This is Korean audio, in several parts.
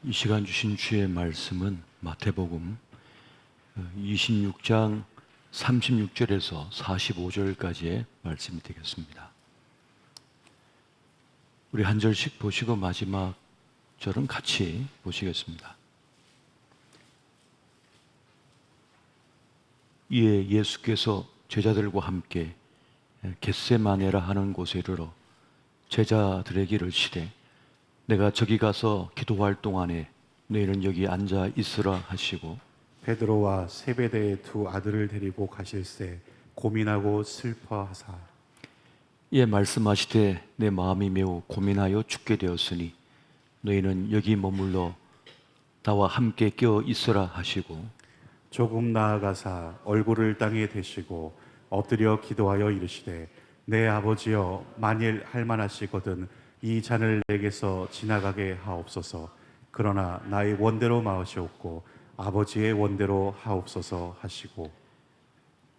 이 시간 주신 주의 말씀은 마태복음 26장 36절에서 45절까지의 말씀이 되겠습니다. 우리 한 절씩 보시고 마지막 절은 같이 보시겠습니다. 이에 예수께서 제자들과 함께 겟세마네라 하는 곳에 이르러 제자들에게 이르시되 내가 저기 가서 기도할 동안에 너희는 여기 앉아 있으라 하시고 베드로와 세베대의 두 아들을 데리고 가실새 고민하고 슬퍼하사 이에 말씀하시되 내 마음이 매우 고민하여 죽게 되었으니 너희는 여기 머물러 나와 함께 깨어 있으라 하시고 조금 나아가사 얼굴을 땅에 대시고 엎드려 기도하여 이르시되 내 아버지여 만일 할만하시거든 이 잔을 내게서 지나가게 하옵소서. 그러나 나의 원대로 마으시옵고 아버지의 원대로 하옵소서 하시고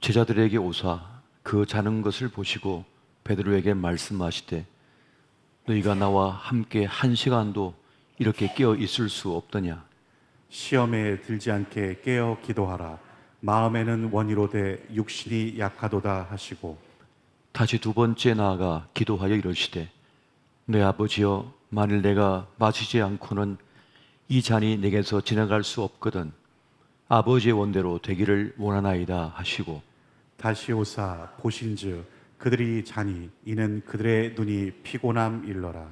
제자들에게 오사 그 자는 것을 보시고 베드로에게 말씀하시되 너희가 나와 함께 한 시간도 이렇게 깨어 있을 수 없더냐. 시험에 들지 않게 깨어 기도하라. 마음에는 원이로되 육신이 약하도다 하시고 다시 두 번째 나아가 기도하여 이르시되 내 아버지여 만일 내가 마시지 않고는 이 잔이 내게서 지나갈 수 없거든 아버지의 원대로 되기를 원하나이다 하시고 다시 오사 보신즉 그들이 자니 이는 그들의 눈이 피곤함 일러라.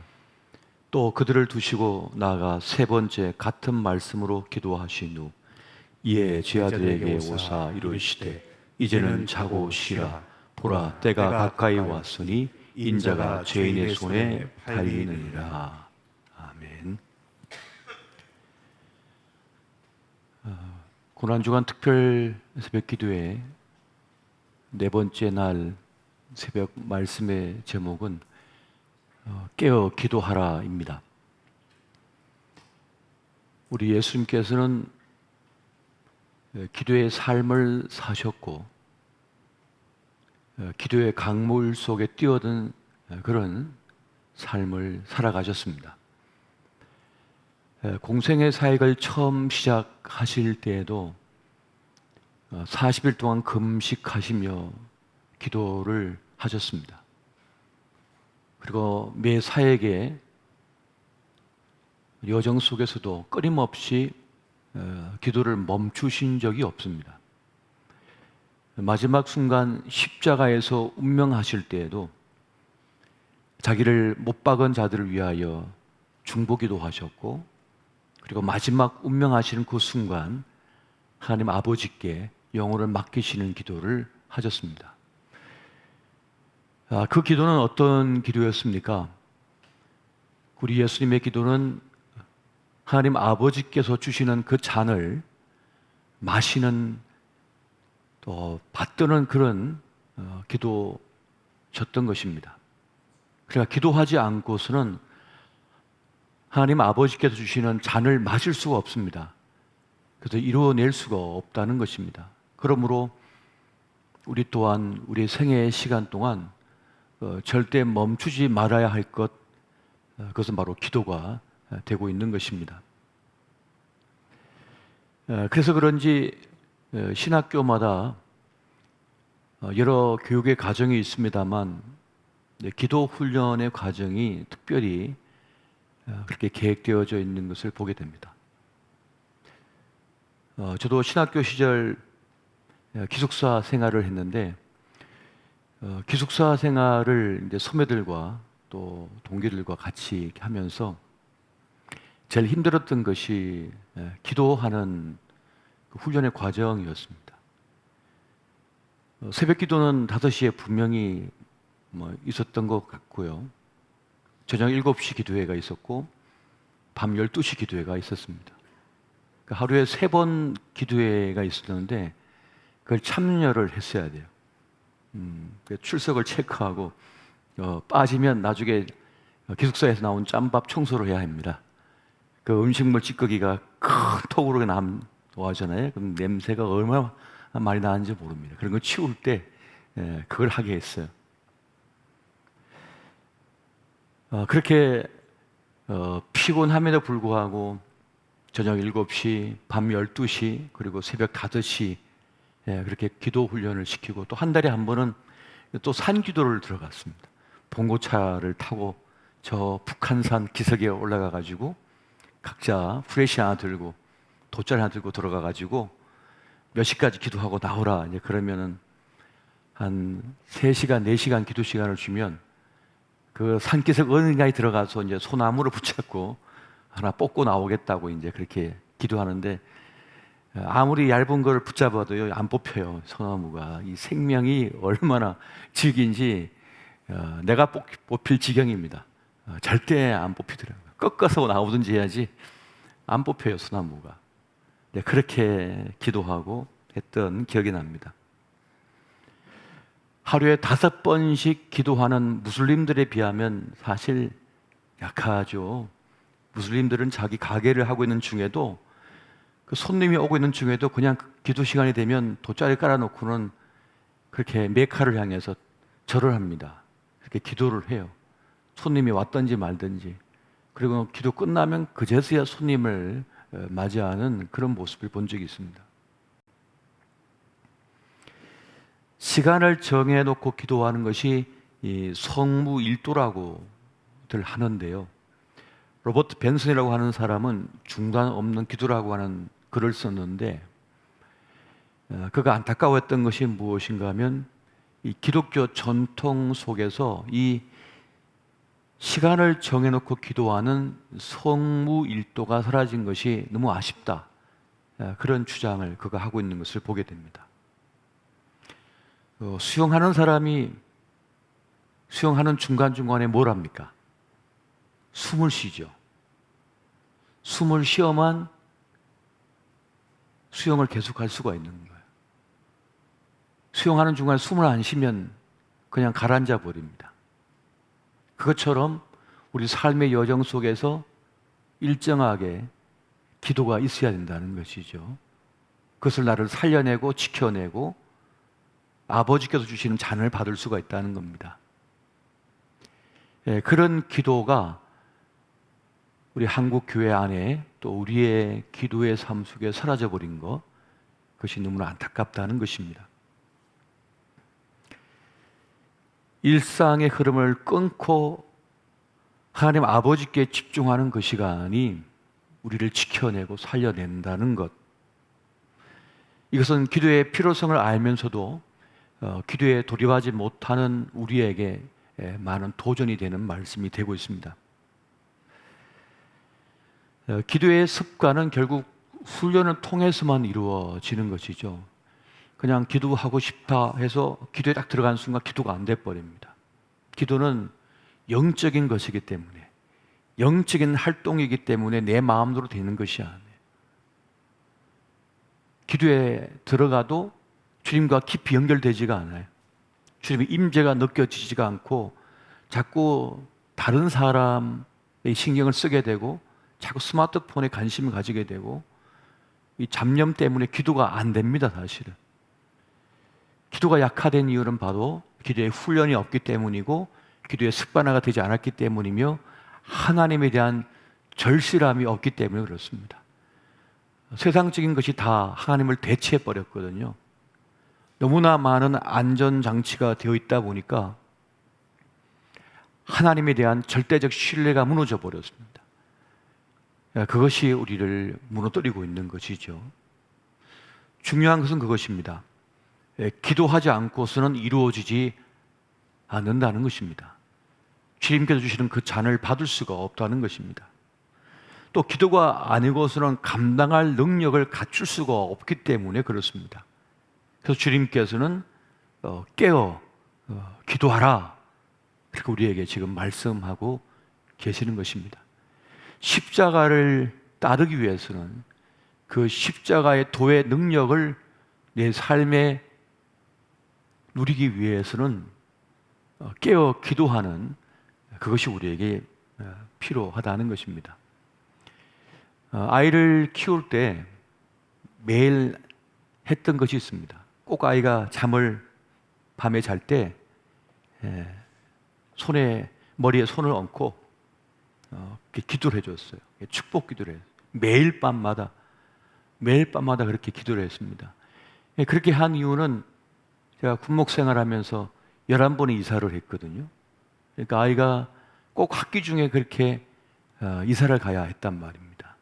또 그들을 두시고 나아가 세 번째 같은 말씀으로 기도하신 후 이에 제자들에게 오사 이르시되 이제는 자고 쉬라. 보라 때가 가까이 왔으니 인자가 죄인의 손에 팔리느니라. 아멘. 고난주간 특별 새벽 기도회 네 번째 날 새벽 말씀의 제목은 깨어 기도하라입니다. 우리 예수님께서는 기도의 삶을 사셨고 기도의 강물 속에 뛰어든 그런 삶을 살아가셨습니다. 공생의 사역을 처음 시작하실 때에도 40일 동안 금식하시며 기도를 하셨습니다. 그리고 매 사역의 여정 속에서도 끊임없이 기도를 멈추신 적이 없습니다. 마지막 순간 십자가에서 운명하실 때에도 자기를 못 박은 자들을 위하여 중보기도 하셨고 그리고 마지막 운명하시는 그 순간 하나님 아버지께 영혼을 맡기시는 기도를 하셨습니다. 그 기도는 어떤 기도였습니까? 우리 예수님의 기도는 하나님 아버지께서 주시는 그 잔을 마시는 또 받드는 그런 기도셨던 것입니다. 그러니까 기도하지 않고서는 하나님 아버지께서 주시는 잔을 마실 수가 없습니다. 그래서 이루어낼 수가 없다는 것입니다. 그러므로 우리 또한 우리 생애의 시간 동안 절대 멈추지 말아야 할 것, 그것은 바로 기도가 되고 있는 것입니다. 그래서 그런지 신학교마다 여러 교육의 과정이 있습니다만 기도 훈련의 과정이 특별히 그렇게 계획되어져 있는 것을 보게 됩니다. 저도 신학교 시절 기숙사 생활을 했는데 기숙사 생활을 이제 선배들과 또 동기들과 같이 이렇게 하면서 제일 힘들었던 것이 기도하는 그 훈련의 과정이었습니다. 새벽 기도는 5시에 분명히 있었던 것 같고요. 저녁 7시 기도회가 있었고 밤 12시 기도회가 있었습니다. 하루에 3번 기도회가 있었는데 그걸 참여를 했어야 돼요. 출석을 체크하고 빠지면 나중에 기숙사에서 나온 짬밥 청소를 해야 합니다. 그 음식물 찌꺼기가 큰 통으로 나와잖아요. 그럼 냄새가 얼마나 많이 나는지 모릅니다. 그런 거 치울 때 그걸 하게 했어요. 그렇게 피곤함에도 불구하고 저녁 7시, 밤 12시, 그리고 새벽 5시 그렇게 기도 훈련을 시키고 또 한 달에 한 번은 또 산기도를 들어갔습니다. 봉고차를 타고 저 북한산 기슭에 올라가 가지고 각자 후레쉬 하나 들고 돗자리 하나 들고 들어가 가지고 몇 시까지 기도하고 나오라. 이제 그러면은 한 3시간, 4시간 기도 시간을 주면 그 산기슭 어딘가에 들어가서 이제 소나무를 붙잡고 하나 뽑고 나오겠다고 이제 그렇게 기도하는데 아무리 얇은 걸 붙잡아도요 안 뽑혀요. 소나무가 이 생명이 얼마나 질긴지 내가 뽑힐 지경입니다. 절대 안 뽑히더라고요. 꺾어서 나오든지 해야지 안 뽑혀요 소나무가. 네, 그렇게 기도하고 했던 기억이 납니다. 하루에 5번씩 기도하는 무슬림들에 비하면 사실 약하죠. 무슬림들은 자기 가게를 하고 있는 중에도 그 손님이 오고 있는 중에도 그냥 기도 시간이 되면 돗자리 깔아놓고는 그렇게 메카를 향해서 절을 합니다. 그렇게 기도를 해요. 손님이 왔든지 말든지. 그리고 기도 끝나면 그제서야 손님을 맞이하는 그런 모습을 본 적이 있습니다. 시간을 정해놓고 기도하는 것이 이 성무일도라고들 하는데요. 로버트 벤슨이라고 하는 사람은 중단 없는 기도라고 하는 글을 썼는데 그가 안타까워했던 것이 무엇인가 하면 이 기독교 전통 속에서 이 시간을 정해놓고 기도하는 성무일도가 사라진 것이 너무 아쉽다. 그런 주장을 그가 하고 있는 것을 보게 됩니다. 수영하는 사람이 수영하는 중간중간에 뭘 합니까? 숨을 쉬죠. 숨을 쉬어만 수영을 계속할 수가 있는 거예요. 수영하는 중간에 숨을 안 쉬면 그냥 가라앉아 버립니다. 그것처럼 우리 삶의 여정 속에서 일정하게 기도가 있어야 된다는 것이죠. 그것을 나를 살려내고 지켜내고 아버지께서 주시는 잔을 받을 수가 있다는 겁니다. 그런 기도가 우리 한국 교회 안에 또 우리의 기도의 삶 속에 사라져 버린 것, 그것이 너무나 안타깝다는 것입니다. 일상의 흐름을 끊고 하나님 아버지께 집중하는 그 시간이 우리를 지켜내고 살려낸다는 것, 이것은 기도의 필요성을 알면서도 기도에 돌입하지 못하는 우리에게 많은 도전이 되는 말씀이 되고 있습니다. 기도의 습관은 결국 훈련을 통해서만 이루어지는 것이죠. 그냥 기도하고 싶다 해서 기도에 딱 들어간 순간 기도가 안 돼 버립니다. 기도는 영적인 것이기 때문에, 영적인 활동이기 때문에 내 마음대로 되는 것이 아니에요. 기도에 들어가도 주님과 깊이 연결되지가 않아요. 주님의 임재가 느껴지지가 않고 자꾸 다른 사람의 신경을 쓰게 되고 자꾸 스마트폰에 관심을 가지게 되고 이 잡념 때문에 기도가 안 됩니다. 사실은 기도가 약화된 이유는 바로 기도의 훈련이 없기 때문이고 기도의 습관화가 되지 않았기 때문이며 하나님에 대한 절실함이 없기 때문에 그렇습니다. 세상적인 것이 다 하나님을 대체해 버렸거든요. 너무나 많은 안전장치가 되어 있다 보니까 하나님에 대한 절대적 신뢰가 무너져 버렸습니다. 그것이 우리를 무너뜨리고 있는 것이죠. 중요한 것은 그것입니다. 기도하지 않고서는 이루어지지 않는다는 것입니다. 주님께서 주시는 그 잔을 받을 수가 없다는 것입니다. 또 기도가 아니고서는 감당할 능력을 갖출 수가 없기 때문에 그렇습니다. 그래서 주님께서는 깨어 기도하라, 그렇게 우리에게 지금 말씀하고 계시는 것입니다. 십자가를 따르기 위해서는 그 십자가의 도의 능력을 내 삶에 누리기 위해서는 깨어 기도하는 그것이 우리에게 필요하다는 것입니다. 아이를 키울 때 매일 했던 것이 있습니다. 꼭 아이가 잠을 밤에 잘 때 머리에 손을 얹고 기도를 해줬어요. 축복 기도를 해요. 매일 밤마다 그렇게 기도를 했습니다. 그렇게 한 이유는 제가 군목 생활하면서 11번의 이사를 했거든요. 그러니까 아이가 꼭 학기 중에 그렇게 이사를 가야 했단 말입니다.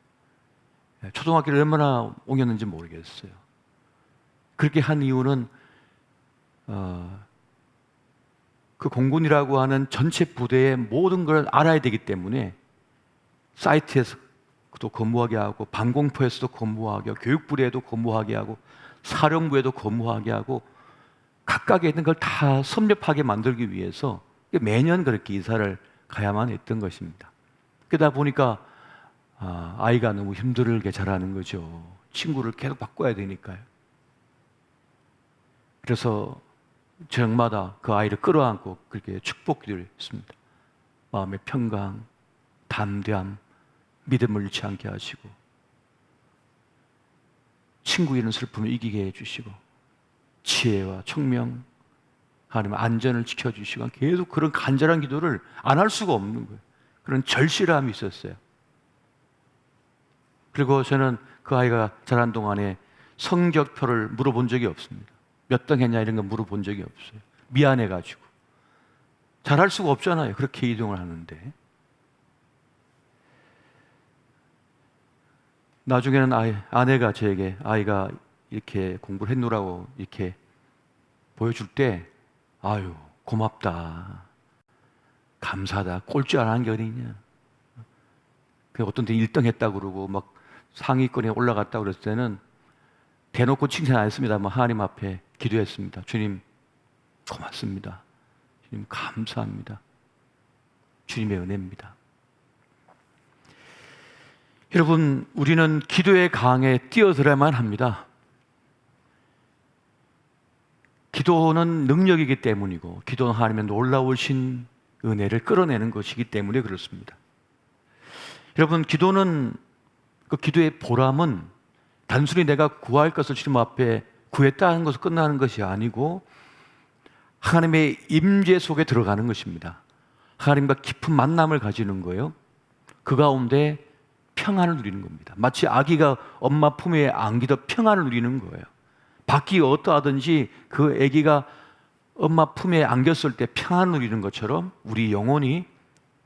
초등학교를 얼마나 옮겼는지 모르겠어요. 그렇게 한 이유는 그 공군이라고 하는 전체 부대의 모든 걸 알아야 되기 때문에 사이트에서도 근무하게 하고 방공포에서도 근무하게 하고 교육부대에도 근무하게 하고 사령부에도 근무하게 하고 각각에 있는 걸 다 섭렵하게 만들기 위해서 매년 그렇게 이사를 가야만 했던 것입니다. 그러다 보니까 아이가 너무 힘들게 자라는 거죠. 친구를 계속 바꿔야 되니까요. 그래서 저녁마다 그 아이를 끌어안고 그렇게 축복 기도를 했습니다. 마음의 평강, 담대함, 믿음을 잃지 않게 하시고 친구 잃은 슬픔을 이기게 해주시고 지혜와 총명, 하나님 안전을 지켜주시고 계속 그런 간절한 기도를 안 할 수가 없는 거예요. 그런 절실함이 있었어요. 그리고 저는 그 아이가 자란 동안에 성적표를 물어본 적이 없습니다. 몇 등 했냐 이런 거 물어본 적이 없어요. 미안해가지고. 잘할 수가 없잖아요. 그렇게 이동을 하는데. 나중에는 아내가 저에게 아이가 이렇게 공부를 했노라고 이렇게 보여줄 때 아유 고맙다, 감사하다, 꼴찌 안 한 게 어디냐. 어떤 데 1등 했다고 그러고 막 상위권에 올라갔다고 그랬을 때는 대놓고 칭찬 안 했습니다만 하나님 앞에 기도했습니다. 주님 고맙습니다. 주님 감사합니다. 주님의 은혜입니다. 여러분, 우리는 기도의 강에 뛰어들어야만 합니다. 기도는 능력이기 때문이고 기도는 하나님의 놀라우신 은혜를 끌어내는 것이기 때문에 그렇습니다. 여러분, 기도는 그 기도의 보람은 단순히 내가 구할 것을 주님 앞에 구했다는 것으로 끝나는 것이 아니고 하나님의 임재 속에 들어가는 것입니다. 하나님과 깊은 만남을 가지는 거예요. 그 가운데 평안을 누리는 겁니다. 마치 아기가 엄마 품에 안기듯 평안을 누리는 거예요. 밖이 어떠하든지 그 아기가 엄마 품에 안겼을 때 평안을 누리는 것처럼 우리 영혼이,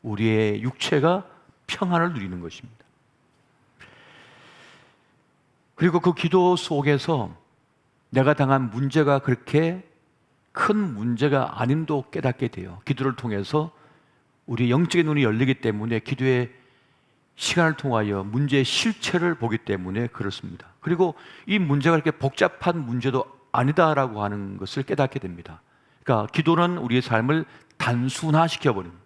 우리의 육체가 평안을 누리는 것입니다. 그리고 그 기도 속에서 내가 당한 문제가 그렇게 큰 문제가 아님도 깨닫게 돼요. 기도를 통해서 우리 영적인 눈이 열리기 때문에 기도의 시간을 통하여 문제의 실체를 보기 때문에 그렇습니다. 그리고 이 문제가 그렇게 복잡한 문제도 아니다라고 하는 것을 깨닫게 됩니다. 그러니까 기도는 우리의 삶을 단순화시켜버립니다.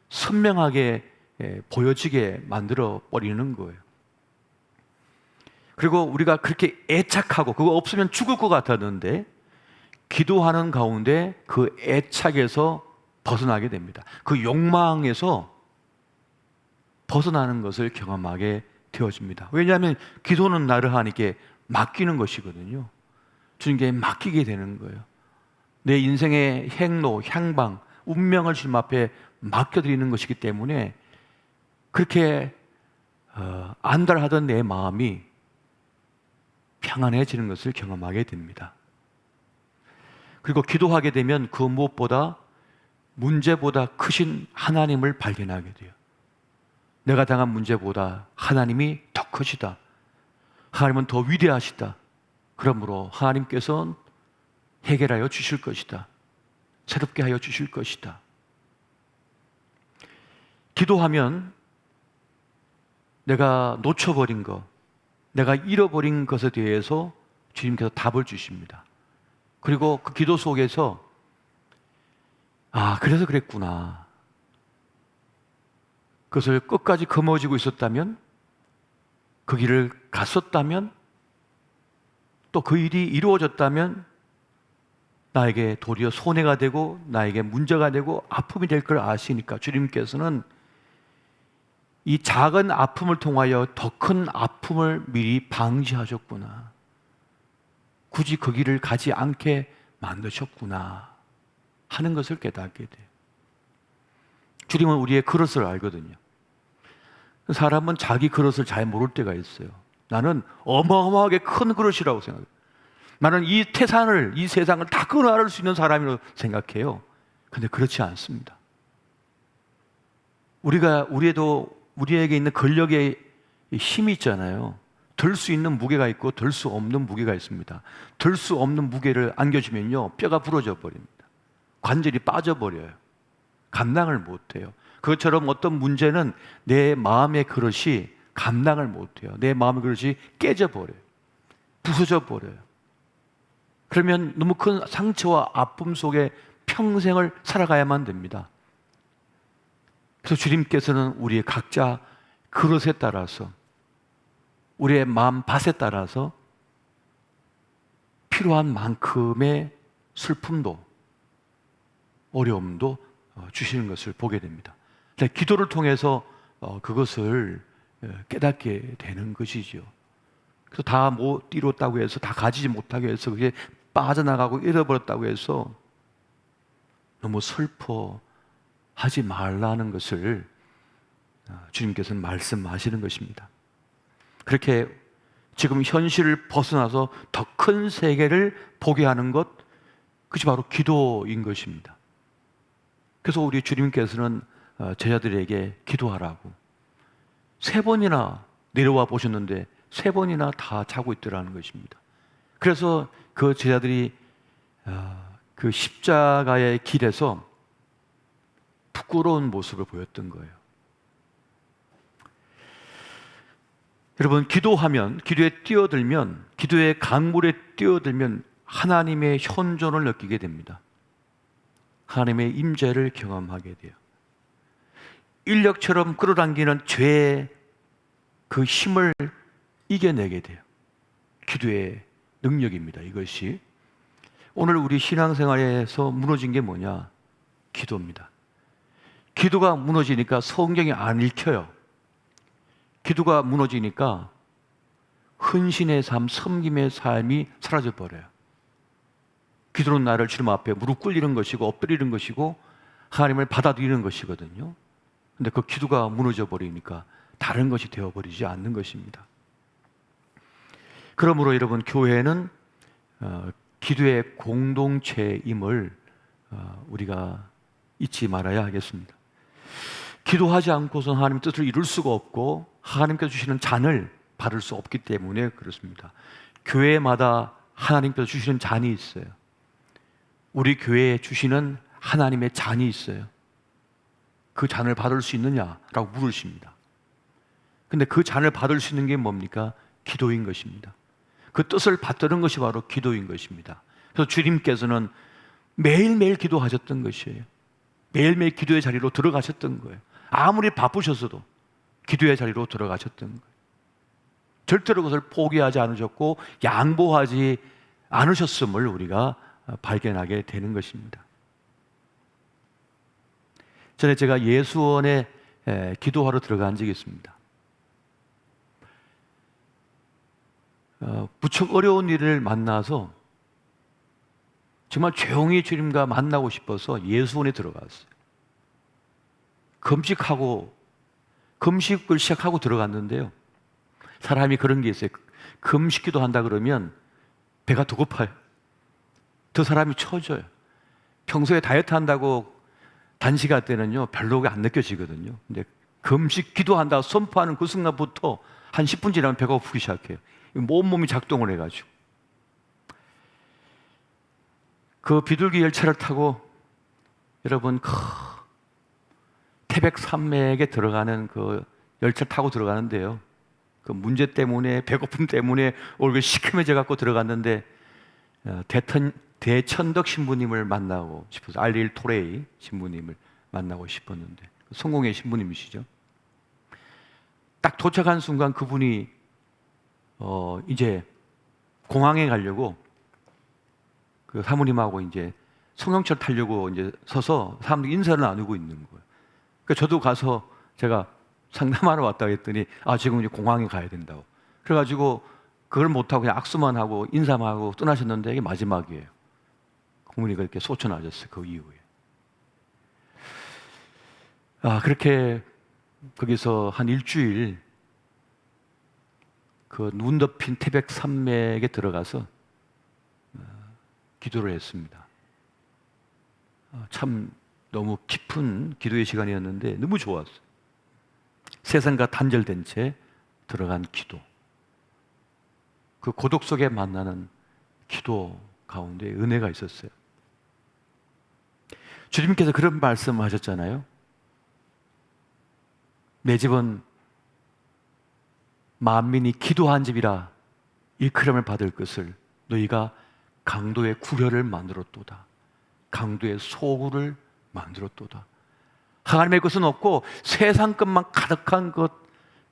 선명하게 보여지게 만들어 버리는 거예요. 그리고 우리가 그렇게 애착하고 그거 없으면 죽을 것 같았는데 기도하는 가운데 그 애착에서 벗어나게 됩니다. 그 욕망에서 벗어나는 것을 경험하게 되어집니다. 왜냐하면 기도는 나를 하나님께 맡기는 것이거든요. 주님께 맡기게 되는 거예요. 내 인생의 행로, 향방, 운명을 주님 앞에 맡겨드리는 것이기 때문에 그렇게 안달하던 내 마음이 평안해지는 것을 경험하게 됩니다. 그리고 기도하게 되면 그 무엇보다 문제보다 크신 하나님을 발견하게 돼요. 내가 당한 문제보다 하나님이 더 크시다. 하나님은 더 위대하시다. 그러므로 하나님께서는 해결하여 주실 것이다. 새롭게 하여 주실 것이다. 기도하면 내가 놓쳐버린 것, 내가 잃어버린 것에 대해서 주님께서 답을 주십니다. 그리고 그 기도 속에서 그래서 그랬구나. 그것을 끝까지 거머쥐고 있었다면, 그 길을 갔었다면, 또 그 일이 이루어졌다면 나에게 도리어 손해가 되고 나에게 문제가 되고 아픔이 될 걸 아시니까 주님께서는 이 작은 아픔을 통하여 더 큰 아픔을 미리 방지하셨구나. 굳이 그 길을 가지 않게 만드셨구나 하는 것을 깨닫게 돼요. 주님은 우리의 그릇을 알거든요. 사람은 자기 그릇을 잘 모를 때가 있어요. 나는 어마어마하게 큰 그릇이라고 생각해요. 나는 이 태산을, 이 세상을 다 끌어안을 수 있는 사람이라고 생각해요. 근데 그렇지 않습니다. 우리에게 있는 권력의 힘이 있잖아요. 들 수 있는 무게가 있고 들 수 없는 무게가 있습니다. 들 수 없는 무게를 안겨주면요, 뼈가 부러져 버립니다. 관절이 빠져버려요. 감당을 못해요. 그것처럼 어떤 문제는 내 마음의 그릇이 감당을 못해요. 내 마음의 그릇이 깨져버려요. 부서져 버려요. 그러면 너무 큰 상처와 아픔 속에 평생을 살아가야만 됩니다. 그래서 주님께서는 우리의 각자 그릇에 따라서, 우리의 마음 밭에 따라서 필요한 만큼의 슬픔도 어려움도 주시는 것을 보게 됩니다. 기도를 통해서 그것을 깨닫게 되는 것이지요. 그래서 다 못 이뤘다고 해서, 다 가지지 못하게 해서, 그게 빠져나가고 잃어버렸다고 해서 너무 슬퍼하지 말라는 것을 주님께서는 말씀하시는 것입니다. 그렇게 지금 현실을 벗어나서 더 큰 세계를 보게 하는 것, 그것이 바로 기도인 것입니다. 그래서 우리 주님께서는 제자들에게 기도하라고 3번이나 내려와 보셨는데 3번이나 다 자고 있더라는 것입니다. 그래서 그 제자들이 그 십자가의 길에서 부끄러운 모습을 보였던 거예요. 여러분, 기도하면, 기도에 뛰어들면, 기도의 강물에 뛰어들면 하나님의 현존을 느끼게 됩니다. 하나님의 임재를 경험하게 돼요. 인력처럼 끌어당기는 죄의 그 힘을 이겨내게 돼요. 기도의 능력입니다. 이것이 오늘 우리 신앙생활에서 무너진 게 뭐냐? 기도입니다. 기도가 무너지니까 성경이 안 읽혀요. 기도가 무너지니까 헌신의 삶, 섬김의 삶이 사라져 버려요. 기도는 나를 주님 앞에 무릎 꿇리는 것이고 엎드리는 것이고 하나님을 받아들이는 것이거든요. 근데 그 기도가 무너져 버리니까 다른 것이 되어버리지 않는 것입니다. 그러므로 여러분, 교회는 기도의 공동체임을 우리가 잊지 말아야 하겠습니다. 기도하지 않고서 하나님의 뜻을 이룰 수가 없고 하나님께서 주시는 잔을 받을 수 없기 때문에 그렇습니다. 교회마다 하나님께서 주시는 잔이 있어요. 우리 교회에 주시는 하나님의 잔이 있어요. 그 잔을 받을 수 있느냐라고 물으십니다. 근데 그 잔을 받을 수 있는 게 뭡니까? 기도인 것입니다. 그 뜻을 받드는 것이 바로 기도인 것입니다. 그래서 주님께서는 매일매일 기도하셨던 것이에요. 매일매일 기도의 자리로 들어가셨던 거예요. 아무리 바쁘셨어도 기도의 자리로 들어가셨던 거예요. 절대로 그것을 포기하지 않으셨고 양보하지 않으셨음을 우리가 발견하게 되는 것입니다. 전에 제가 예수원에 기도하러 들어간 적이 있습니다. 무척 어려운 일을 만나서 정말 조용히 주님과 만나고 싶어서 예수원에 들어갔어요. 금식을 시작하고 들어갔는데요. 사람이 그런 게 있어요. 금식기도 한다 그러면 배가 더 고파요. 더 사람이 처져요. 평소에 다이어트 한다고 단식할 때는요, 별로 안 느껴지거든요. 근데 금식 기도한다고 선포하는 그 순간부터 한 10분 지나면 배가 고프기 시작해요. 온몸이 작동을 해가지고. 그 비둘기 열차를 타고 여러분 태백 산맥에 들어가는 그 열차 타고 들어가는데요. 그 문제 때문에, 배고픔 때문에 얼굴이 시큼해져 갖고 들어갔는데 대천덕 신부님을 만나고 싶어서, 알릴 토레이 신부님을 만나고 싶었는데 성공의 신부님이시죠. 딱 도착한 순간 그분이 이제 공항에 가려고 그 사모님하고 이제 성형철 타려고 이제 서서 사람들이 인사를 나누고 있는 거예요. 그러니까 저도 가서 제가 상담하러 왔다 했더니 지금 이제 공항에 가야 된다고. 그래가지고 그걸 못하고 그냥 악수만 하고 인사만 하고 떠나셨는데 이게 마지막이에요. 그분이 그렇게 쏟쳐나셨어요. 그 이후에. 그렇게 거기서 한 일주일 그 눈 덮인 태백 산맥에 들어가서 기도를 했습니다. 참 너무 깊은 기도의 시간이었는데 너무 좋았어요. 세상과 단절된 채 들어간 기도. 그 고독 속에 만나는 기도 가운데 은혜가 있었어요. 주님께서 그런 말씀을 하셨잖아요. 내 집은 만민이 기도한 집이라 일컬음을 받을 것을 너희가 강도의 구려를 만들었도다. 강도의 소굴을 만들었도다. 하나님의 것은 없고 세상 것만 가득한 것,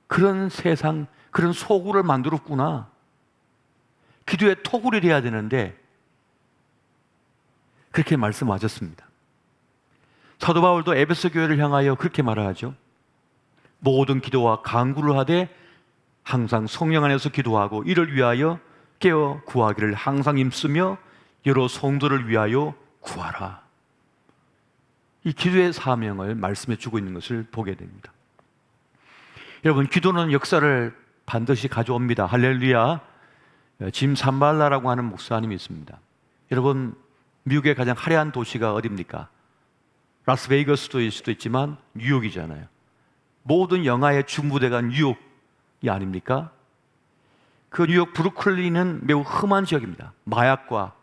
그런 세상, 그런 소굴을 만들었구나. 기도의 토굴이 돼야 되는데 그렇게 말씀하셨습니다. 사도 바울도 에베소 교회를 향하여 그렇게 말하죠. 모든 기도와 간구를 하되 항상 성령 안에서 기도하고 이를 위하여 깨어 구하기를 항상 힘쓰며 여러 성도를 위하여 구하라. 이 기도의 사명을 말씀해 주고 있는 것을 보게 됩니다. 여러분, 기도는 역사를 반드시 가져옵니다. 할렐루야. 짐 산발라라고 하는 목사님이 있습니다. 여러분, 미국의 가장 화려한 도시가 어디입니까? 라스베이거스도일 수도 있지만 뉴욕이잖아요. 모든 영화의 주무대가 뉴욕이 아닙니까? 그 뉴욕 브루클린은 매우 험한 지역입니다. 마약과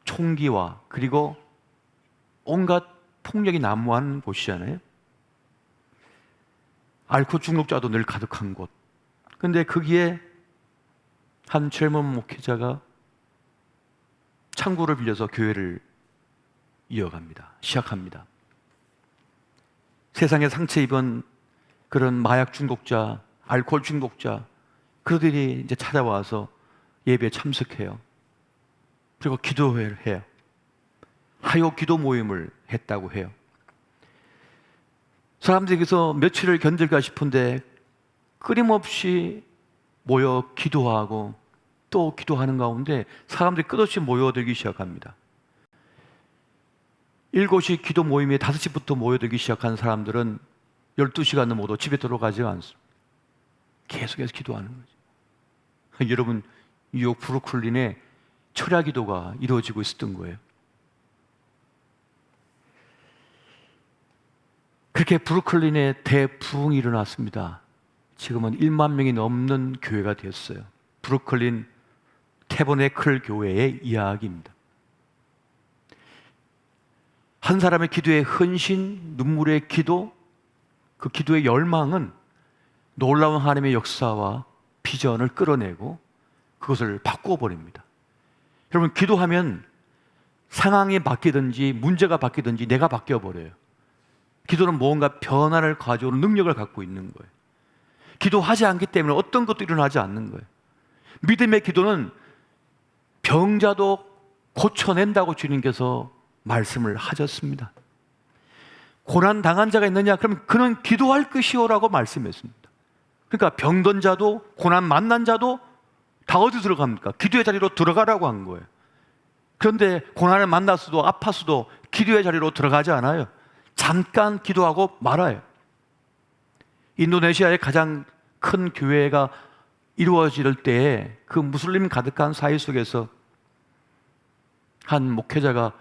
총기와 그리고 온갖 폭력이 난무하는 곳이잖아요. 알코올 중독자도 늘 가득한 곳. 그런데 거기에 한 젊은 목회자가 창고를 빌려서 교회를 이어갑니다. 시작합니다. 세상에 상처 입은 그런 마약 중독자, 알코올 중독자, 그들이 이제 찾아와서 예배에 참석해요. 그리고 기도회를 해요. 하요 기도 모임을 했다고 해요. 사람들이 여기서 며칠을 견딜까 싶은데 끊임없이 모여 기도하고 또 기도하는 가운데 사람들이 끝없이 모여들기 시작합니다. 7시 기도 모임에 5시부터 모여들기 시작한 사람들은 12시간 넘어도 집에 들어가지 않습니다. 계속해서 기도하는 거죠. 여러분, 뉴욕 브루클린에 철야 기도가 이루어지고 있었던 거예요. 그렇게 브루클린에 대부흥이 일어났습니다. 지금은 1만 명이 넘는 교회가 되었어요. 브루클린 태버네클 교회의 이야기입니다. 한 사람의 기도의 헌신, 눈물의 기도, 그 기도의 열망은 놀라운 하나님의 역사와 비전을 끌어내고 그것을 바꿔버립니다. 여러분, 기도하면 상황이 바뀌든지 문제가 바뀌든지 내가 바뀌어버려요. 기도는 무언가 변화를 가져오는 능력을 갖고 있는 거예요. 기도하지 않기 때문에 어떤 것도 일어나지 않는 거예요. 믿음의 기도는 병자도 고쳐낸다고 주님께서 말씀을 하셨습니다. 고난 당한 자가 있느냐? 그럼 그는 기도할 것이오라고 말씀했습니다. 그러니까 병든 자도 고난 만난 자도 다 어디 들어갑니까? 기도의 자리로 들어가라고 한 거예요. 그런데 고난을 만났어도 아팠어도 기도의 자리로 들어가지 않아요. 잠깐 기도하고 말아요. 인도네시아의 가장 큰 교회가 이루어질 때에 그 무슬림 가득한 사회 속에서 한 목회자가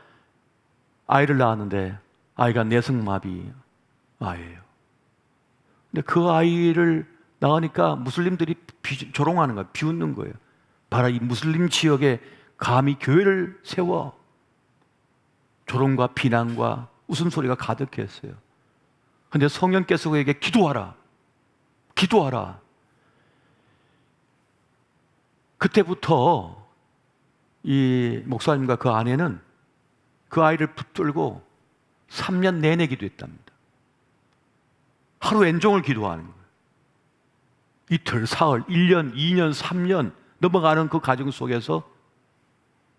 아이를 낳았는데 아이가 내성마비 아이예요. 근데 그 아이를 낳으니까 무슬림들이 조롱하는 거예요. 비웃는 거예요. 봐라, 이 무슬림 지역에 감히 교회를 세워. 조롱과 비난과 웃음소리가 가득했어요. 그런데 성령께서 그에게 기도하라. 기도하라. 그때부터 이 목사님과 그 아내는 그 아이를 붙들고 3년 내내 기도했답니다. 하루 엔종을 기도하는 거예요. 이틀, 사흘, 1년, 2년, 3년 넘어가는 그 과정 속에서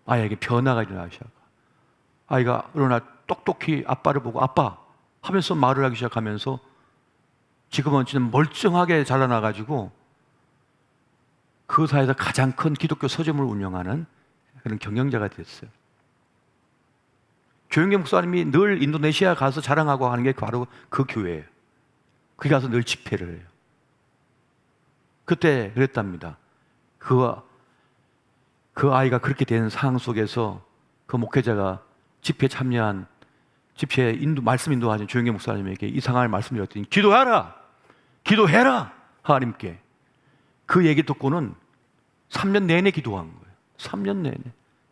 아이에게 변화가 일어나기 시작합니다. 아이가 어느 날 똑똑히 아빠를 보고 아빠 하면서 말을 하기 시작하면서 지금은 진짜 멀쩡하게 자라나가지고 그 사회에서 가장 큰 기독교 서점을 운영하는 그런 경영자가 됐어요. 조영경 목사님이 늘 인도네시아 가서 자랑하고 하는 게 바로 그 교회예요. 거기 가서 늘 집회를 해요. 그때 그랬답니다. 그 아이가 그렇게 된 상황 속에서 그 목회자가 집회에 참여한 집회에 말씀 인도하신 조영계 목사님에게 이 상황을 말씀드렸더니 기도해라! 하나님께. 그 얘기 듣고는 3년 내내 기도한 거예요. 3년 내내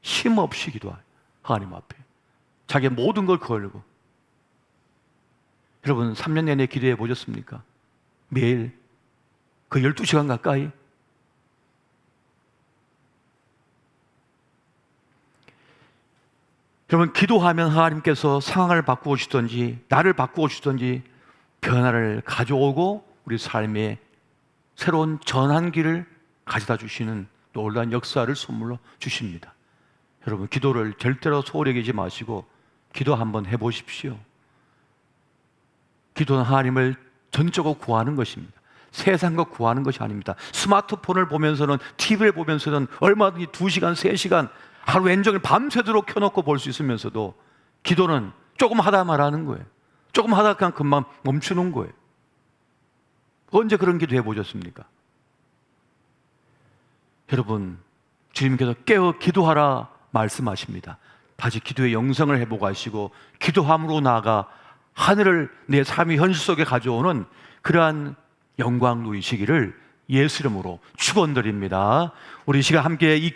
쉼 없이 기도해요. 하나님 앞에 자기의 모든 걸 걸고. 여러분 3년 내내 기도해 보셨습니까? 매일 그 12시간 가까이. 여러분 기도하면 하나님께서 상황을 바꾸어 주시든지 나를 바꾸어 주시든지 변화를 가져오고 우리 삶에 새로운 전환기를 가져다 주시는 놀라운 역사를 선물로 주십니다. 여러분 기도를 절대로 소홀히 여기지 마시고 기도 한번 해보십시오. 기도는 하나님을 전적으로 구하는 것입니다. 세상 것 구하는 것이 아닙니다. 스마트폰을 보면서는 TV를 보면서는 얼마든지 2시간, 3시간 하루 왼종일 밤새도록 켜놓고 볼 수 있으면서도 기도는 조금 하다 말하는 거예요. 조금 하다 그냥 금방 멈추는 거예요. 언제 그런 기도 해보셨습니까? 여러분 주님께서 깨어 기도하라 말씀하십니다. 다시 기도의 영성을 해보고 하시고 기도함으로 나아가 하늘을 내 삶의 현실 속에 가져오는 그러한 영광 누리시기를 예수 이름으로 축원드립니다. 우리 이 시간 함께 이